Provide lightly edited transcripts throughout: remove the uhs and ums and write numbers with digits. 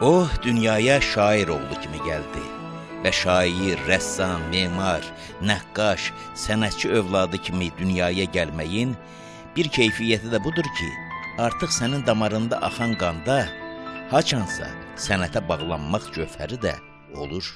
O, dünyaya şair oğlu kimi gəldi və şair, rəssam, memar, nəqqaş, sənətçi övladı kimi dünyaya gəlməyin bir keyfiyyəti də budur ki, artıq sənin damarında axan qanda haçansa sənətə bağlanmaq cövhəri də olur.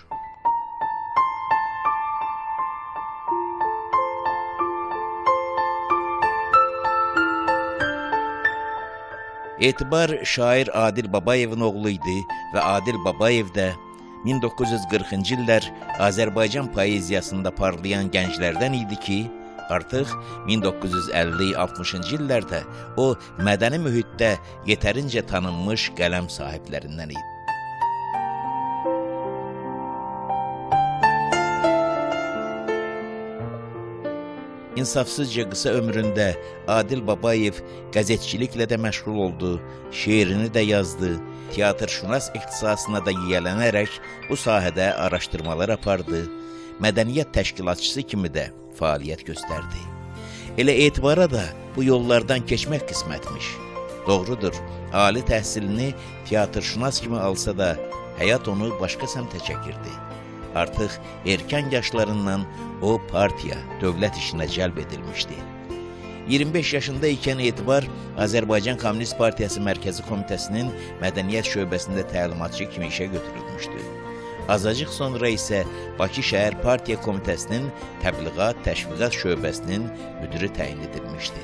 Etibar şair Adil Babayevin oğlu idi və Adil Babayev də 1940-cı illər Azərbaycan poeziyasında parlayan gənclərdən idi ki, artıq 1950-60-cı illərdə o mədəni mühitdə yetərincə tanınmış qələm sahiblərindən idi. İnsafsızca qısa ömründə Adil Babayev qəzetçiliklə də məşğul oldu, şeirini də yazdı, teatrşünas ixtisasına da yiyələnərək bu sahədə araşdırmalar apardı, mədəniyyət təşkilatçısı kimi də fəaliyyət göstərdi. Elə Etibara da bu yollardan keçmək qismətmiş. Doğrudur, ali təhsilini teatrşünas kimi alsa da həyat onu başqa səmtə çəkirdi. Artıq erkən yaşlarından o partiya, dövlət işinə cəlb edilmişdi. 25 yaşında ikən Etibar Azərbaycan Kommunist Partiyası Mərkəzi Komitəsinin mədəniyyət şöbəsində təlimatçı kimi işə götürülmüşdü. Azacıq sonra isə Bakı Şəhər Partiya Komitəsinin Təbliğat, Təşviqat şöbəsinin müdiri təyin edilmişdi.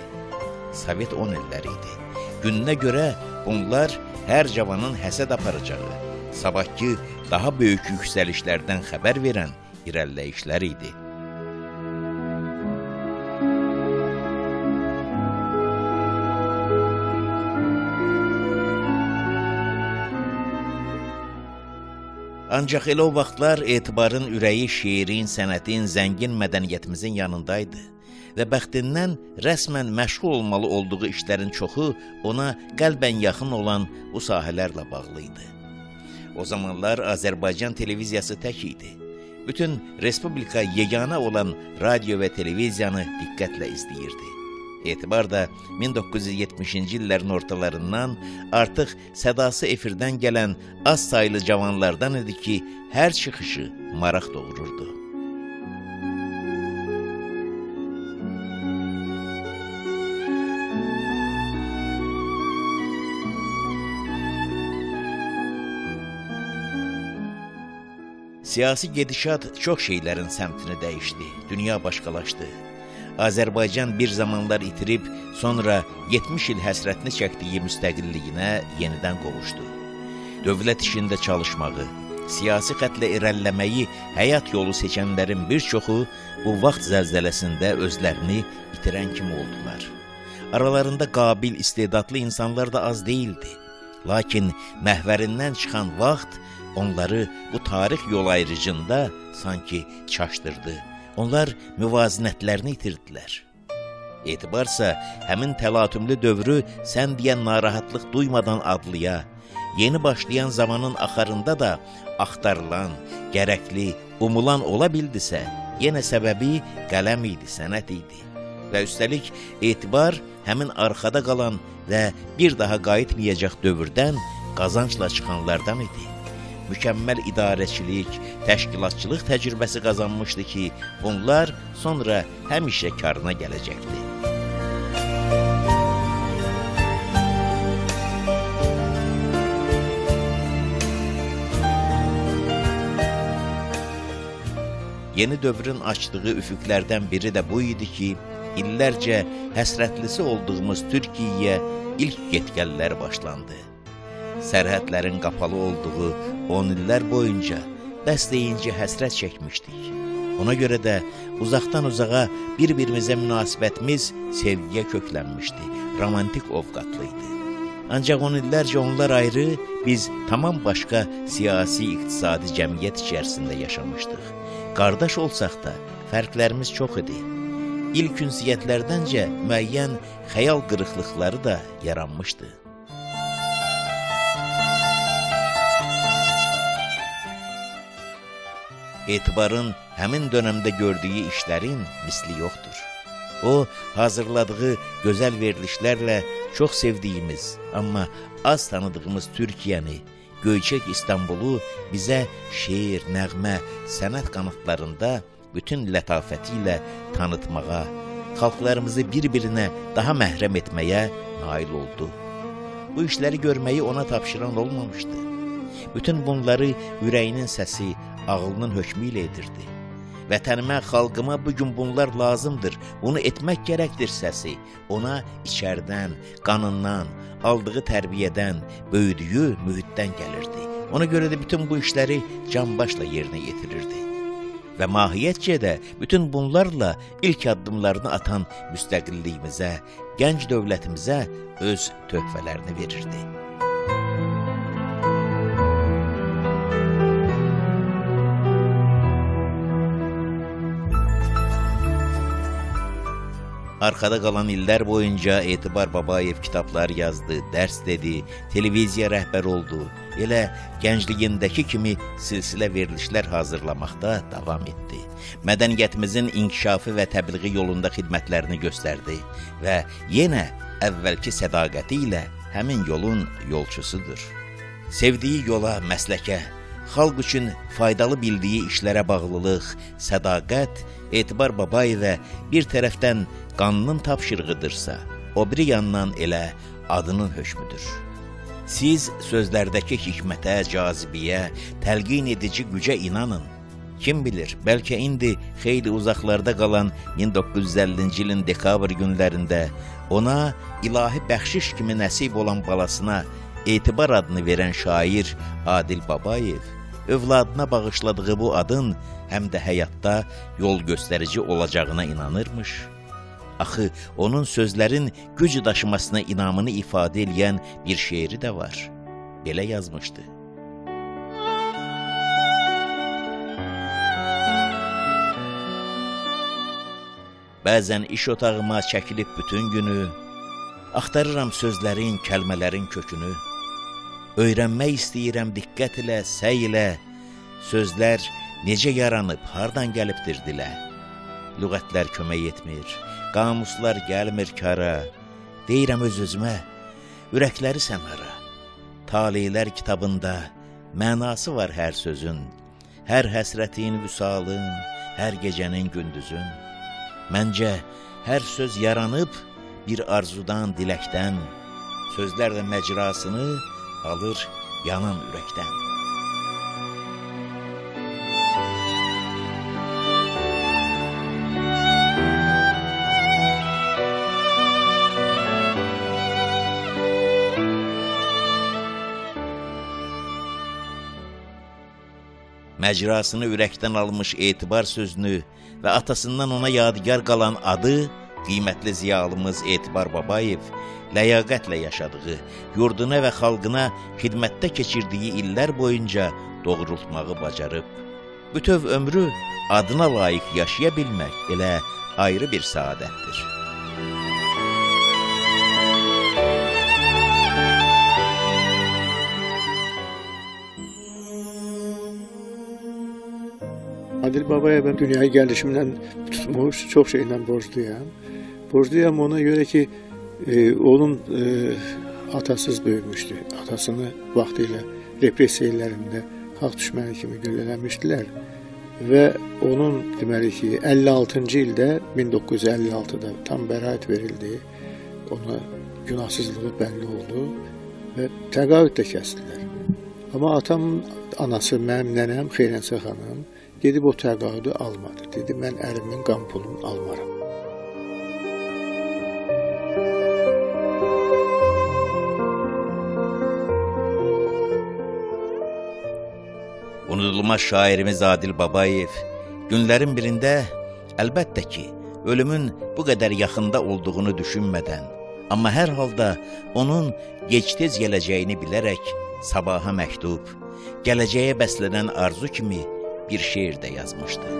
Sovet 10 illəri idi. Gününə görə bunlar hər cavanın həsəd aparacağı, sabahki daha böyük yüksəlişlərdən xəbər verən irəliləyişlər idi. Ancaq elə o vaxtlar Etibarın ürəyi şeirin, sənətin, zəngin mədəniyyətimizin yanındaydı və bəxtindən rəsmən məşğul olmalı olduğu işlərin çoxu ona qəlbən yaxın olan bu sahələrlə bağlı idi. O zamanlar Azərbaycan televiziyası tək idi. Bütün respublika yeganə olan radio və televiziyanı diqqətlə izləyirdi. Etibar da 1970-ci illərin ortalarından artıq sədası efirdən gələn az saylı cavanlardan idi ki, hər çıxışı maraq doğururdu. Siyasi gedişat çox şeylərin səmtini dəyişdi, dünya başqalaşdı. Azərbaycan bir zamanlar itirib, sonra 70 il həsrətini çəkdiyi müstəqilliyinə yenidən qovuşdu. Dövlət işində çalışmağı, siyasi xətlə irəliləməyi həyat yolu seçənlərin bir çoxu bu vaxt zəlzələsində özlərini itirən kimi oldular. Aralarında qabil, istedadlı insanlar da az değildi. Lakin məhvərindən çıxan vaxt onları bu tarix yol ayrıcında sanki çaşdırdı. Onlar müvazinətlərini itirdilər. Etibarsa həmin təlatümlü dövrü sən deyən narahatlıq duymadan adlıya, yeni başlayan zamanın axarında da axtarılan, gərəkli, umulan ola bildisə, yenə səbəbi qələm idi, sənət idi. Və üstəlik Etibar həmin arxada qalan və bir daha qayıtmayacaq dövrdən qazançla çıxanlardan idi. Mükəmməl idarəçilik, təşkilatçılıq təcrübəsi qazanmışdı ki, bunlar sonra həmişə karına gələcəkdi. Yeni dövrün açdığı üfüqlərdən biri də bu idi ki, illərcə həsrətlisi olduğumuz Türkiyəyə ilk getgəllər başlandı. Sərhədlərin qapalı olduğu 10 illər boyunca dəstəyincə həsrət çəkmişdik. Ona görə də uzaqdan uzağa bir-birimizə münasibətimiz sevgiyə köklənmişdi, romantik ovqatlıydı. Ancaq 10 illərcə onlar ayrı, biz tamam başqa siyasi, iqtisadi cəmiyyət içərisində yaşamışdıq. Qardaş olsaq da fərqlərimiz çox idi. İlk ünsiyyətlərdəncə müəyyən xəyal qırıqlıqları da yaranmışdı. Etibarın həmin dönəmdə gördüyü işlərin misli yoxdur. O, hazırladığı gözəl verilişlərlə çox sevdiyimiz, amma az tanıdığımız Türkiyəni, Göyçək İstanbulu bizə şeir, nəğmə, sənət qanatlarında bütün lətafəti ilə tanıtmağa, xalqlarımızı bir-birinə daha məhrəm etməyə nail oldu. Bu işləri görməyi ona tapşıran olmamışdı. Bütün bunları ürəyinin səsi, ağlının hökmü ilə edirdi. Vətənimə, xalqıma bugün bunlar lazımdır, bunu etmək gərəkdir səsi. Ona içərdən, qanından, aldığı tərbiyədən, böyüdüyü mühitdən gəlirdi. Ona görə də bütün bu işləri canbaşla yerinə yetirirdi. Və mahiyyətcə də bütün bunlarla ilk addımlarını atan müstəqilliyimizə, gənc dövlətimizə öz töhfələrini verirdi. Arkada qalan illər boyunca Etibar Babayev kitablar yazdı, dərs dedi, televiziya rəhbər oldu. Elə gəncliyindəki kimi silsilə verilişlər hazırlamaqda davam etdi. Mədəniyyətimizin inkişafı və təbliği yolunda xidmətlərini göstərdi və yenə əvvəlki sədaqəti ilə həmin yolun yolçusudur. Sevdiyi yola, məsləkə, xalq üçün faydalı bildiyi işlərə bağlılıq, sədaqət Etibar Babayevə bir tərəfdən qanının tapşırığıdırsa, o biri yandan elə adının hökmüdür. Siz sözlərdəki hikmətə, cazibiyə, təlqin edici gücə inanın. Kim bilir, bəlkə indi xeyli uzaqlarda qalan 1950-ci ilin dekabr günlərində ona ilahi bəxşiş kimi nəsib olan balasına Etibar adını verən şair Adil Babayev övladına bağışladığı bu adın həm də həyatda yol göstərici olacağına inanırmış. Axı, onun sözlərin güc daşımasına inamını ifadə edən bir şeiri də var. Belə yazmışdı. Bəzən iş otağıma çəkilib bütün günü, axtarıram sözlərin, kəlmələrin kökünü. Öyrənmək istəyirəm diqqət ilə, səy ilə, sözlər necə yaranıb, hardan gəlibdir dilə. Lüğətlər kömək etmir, qamuslar gəlmir kara. Deyirəm öz-özümə, ürəkləri sən hara. Taleylər kitabında mənası var hər sözün, hər həsrətin, vüsalın, hər gecənin, gündüzün. Məncə, hər söz yaranıb bir arzudan, diləkdən, sözlər də məcrasını alır yanan ürəkdən. Məcrasını ürəkdən almış Etibar sözünü və atasından ona yadigar qalan adı qiymətli ziyalımız Etibar Babayev ləyaqətlə yaşadığı, yurduna və xalqına xidmətdə keçirdiyi illər boyunca doğrultmağı bacarıb. Bütöv ömrü adına layiq yaşaya bilmək elə ayrı bir saadətdir. Adil Babaya ben dünyaya gelişimden tutmuş, çok şeyden borçluyum. Borçluyum ona göre ki onun atasız böyümüştü. Atasını vaxtilə repressiyalarında xalq düşməni kimi güllələmişdilər. Və onun deməli ki 56-cı ildə 1956-da tam bəraət verildi. Ona günahsızlığı bəlli oldu və təqaüd də kəsdilər. Amma atamın anası, mənim nənəm Xeyrənsə xanım gedib o təqaüdü almadı. Dedi, mən ərimin qan pulunu almaram. Unudulmaz şairimiz Adil Babayev günlərin birində əlbəttə ki, ölümün bu qədər yaxında olduğunu düşünmədən, amma hər halda onun gec-tez gələcəyini bilərək sabaha məktub, gələcəyə bəslənən arzu kimi bir şeir də yazmışdı.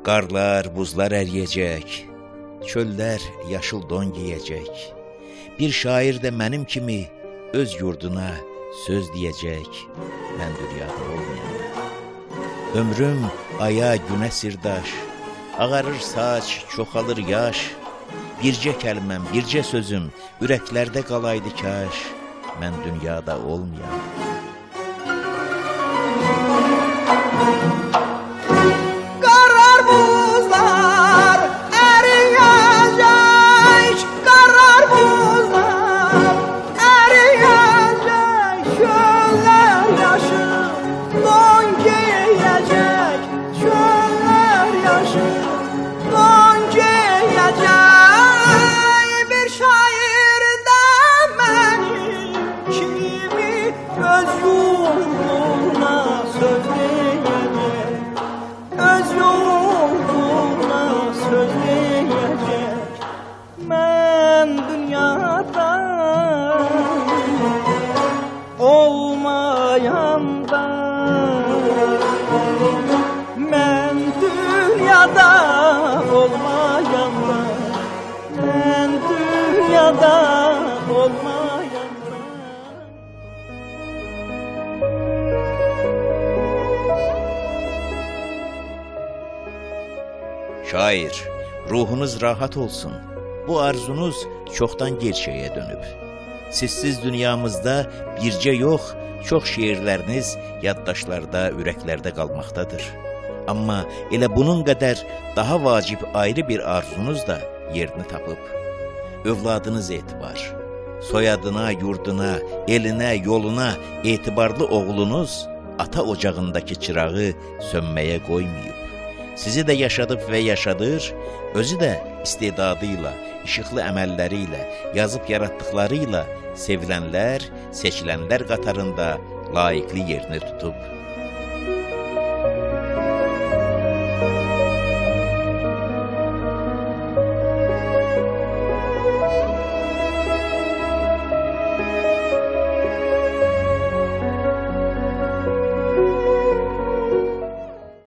Qarlar, buzlar əriyəcək, çöllər yaşıl don giyəcək. Bir şair də mənim kimi öz yurduna söz deyəcək, mən dünyada olmayacaq. Ömrüm aya, günə sirdaş, ağarır saç, çoxalır yaş. Bircə kəlməm, bircə sözüm ürəklərdə qalaydı kaş, mən dünyada olmayam. Qarar buzlar əriyəcək, qarar buzlar əriyəcək, çöllər yaşı don geyəcək, çöllər yaşı don geyəcək. Bir şair də mənim kimi öz yoluna söz deyəcək, öz yoluna söz deyəcək. Mən dünyada olmayanda, mən dünyada olmayanda, mən dünyada olmayanda. Şair, ruhunuz rahat olsun. Bu arzunuz çoxdan gerçəyə dönüb. Sizsiz dünyamızda bircə yox, çox şeirləriniz yaddaşlarda, ürəklərdə qalmaqdadır. Amma elə bunun qədər daha vacib ayrı bir arzunuz da yerini tapıb. Övladınız etibar. Soyadına, yurduna, elinə, yoluna etibarlı oğlunuz ata ocağındakı çırağı sönməyə qoymayıb. Sizi də yaşadıb və yaşadır, özü də istedadıyla, işıqlı əməlləri ilə, yazıb yaratdıqları ilə sevilənlər, seçilənlər qatarında layiqli yerini tutub.